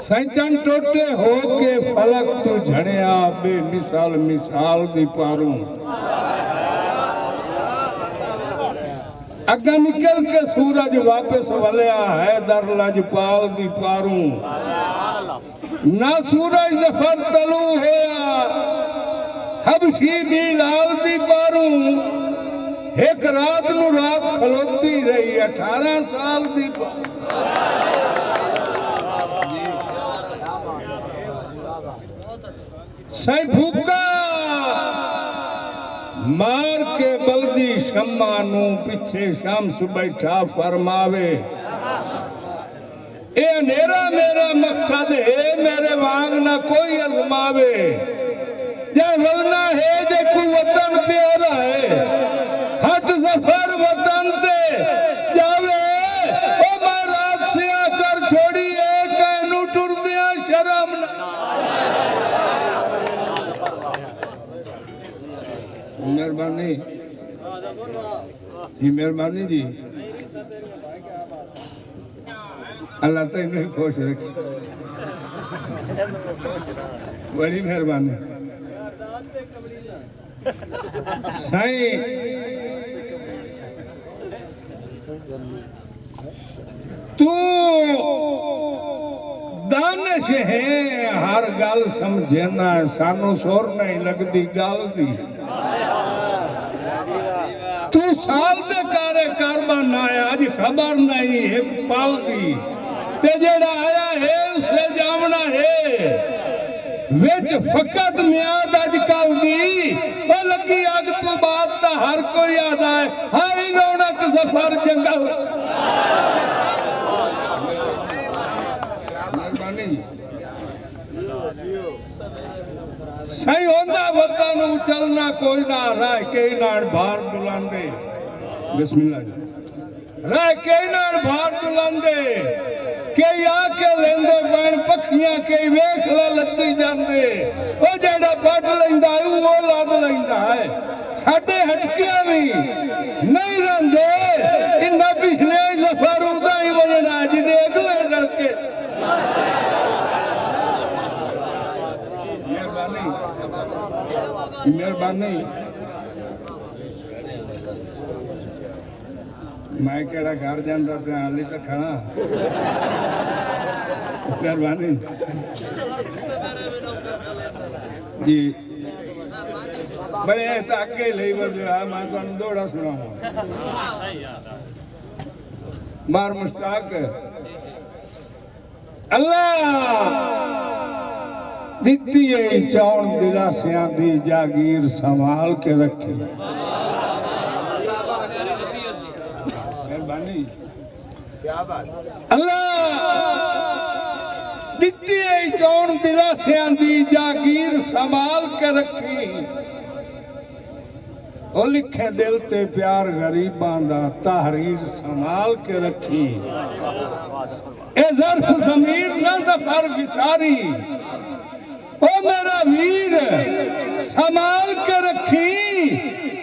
सैचन टोटे हो के फलक तू झड़िया बेमिसाल मिसाल दी पारूं अग्गा निकल के सूरज वापस वलिया है दर लजपाल दी पारूं ना सूरज जफर तलू होया हबशी भी लाल दी पारूं एक रात नु रात खलोती रही 18 साल दी सही फूका मार के बल्दी शम्मा नू पीछे शम्स बैठा फरमावे ए अंधेरा मेरा मकसद है मेरे वांग ना कोई अजमावे जय वलना है जे को वतन प्यारा है हट सफर वतन ते जावे ओ मैं रात से आकर छोड़ी है कहनू टुर दिया शर्म मेहरबानी जी मेहरबानी जी अल्लाह तेन खुश रखे बड़ी मेहरबानी साईं तू दानिश है हर गल समझना सानू सोर नहीं लगती गल दी तू साल दे कारे कारबान आया अज खबर नहीं एक पल दी ते जेड़ा आया है उसे जामना है विच फकत मियाद अजकल दी ओ लगी अग तो बात ता हर कोई याद आए हर रौनक सफर जंगल मेहरबानी सही होंदा वतन उचलना कोई ना राह के नान भार दुलांदे बिस्मिल्लाह राह के नान भार दुलांदे के आके लेंदे पैन पखियां के वेख ला लत्ती जांदे ओ जेड़ा पट लैंदा है वो लाद लैंदा है साडे हटकियां भी नहीं रंदे इन्ना पिछले सफर उदा ही वजना जिदे अगले डर के मेहरबानी मैं केड़ा घर जाता पे हाली तो खड़ा मेहरबानी जी बड़े अगे ले बजा मैं तुम दौड़ा सुनाऊंगा बार मुश्ताक अल्लाह दिती है चौन दिलासियां दी जागीर संभाल के रखी मेहरबानी अल्लाह दिती है चौन दिलासियां दी जागीर संभाल के रखी ओ लिखे दिल ते प्यार गरीबां दा तहरीर संभाल के रखी ए ज़र्फ ज़मीर ना ज़फर विसारी ओ मेरा वीर संभाल के रखी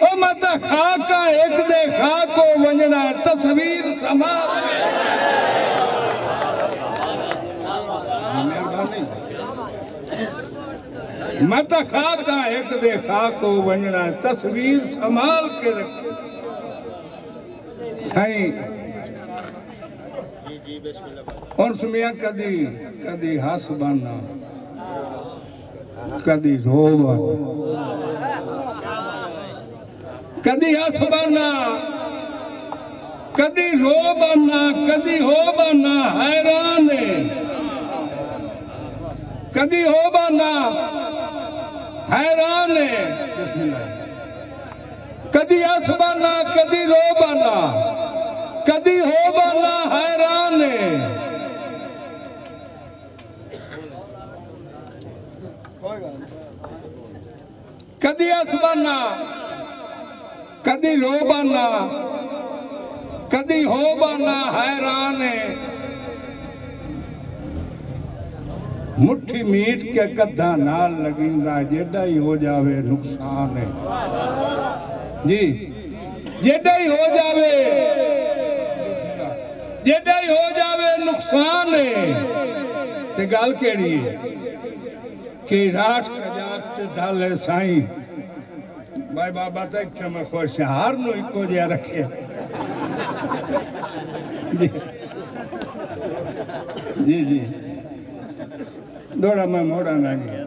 ओ मत खाका एक दे खाको वंजना तस्वीर संभाल मेहरबानी मत खाका एक दे खाको वंजना तस्वीर संभाल के रखी साईं और सुमिया कदी कदी हंस बना कदी रो बना कदी हंस बना कदी रो बना कदी हो बना हैरान कदी हो बना हैरान कदी हंस बना कदी रो बना कदी हो बना हैरान कदी हंस बना कदी रो बना कदी हो बना हैरान मुट्ठी मीट के कद्दा नाल लगिंदा जेड़ा ही हो जावे नुकसान है जी जेड़ा ही हो जावे जेड़ा ही हो जावे नुकसान है ते गल केड़ी है कि रात कजाक ते धाले साईं भाई बाबा तो इच्छा मैं खुश हार नु इको जिहा रखे जी जी दौड़ा मैं मोड़ा ना जी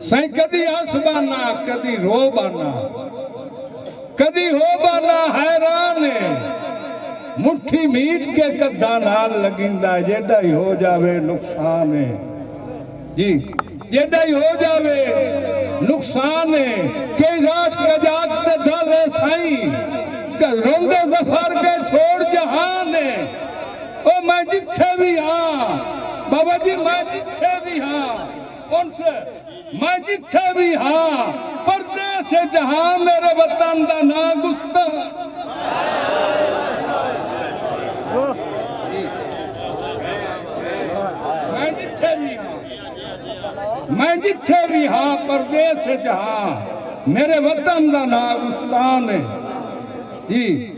साईं कदी आसबाना कदी रो बाना कदी हो बाना हैरान मुट्ठी मीट के कद्दा नाल लगिंदा जेड़ा ही हो जावे नुकसान है जी जेड़ा ही हो जावे नुकसान है कई रात कजाक ते धाले साईं रोंदे जफर के छोड़ जहान है ओ मैं जिथे भी हाँ बाबा जी मैं जिथे भी हाँ उनसे मैं जिथे भी हाँ परदेस जहां मेरे वतन दा ना गुस्ता मैं जिथे भी हाँ परदेस जहां मेरे वतन दा ना गुस्तान है जी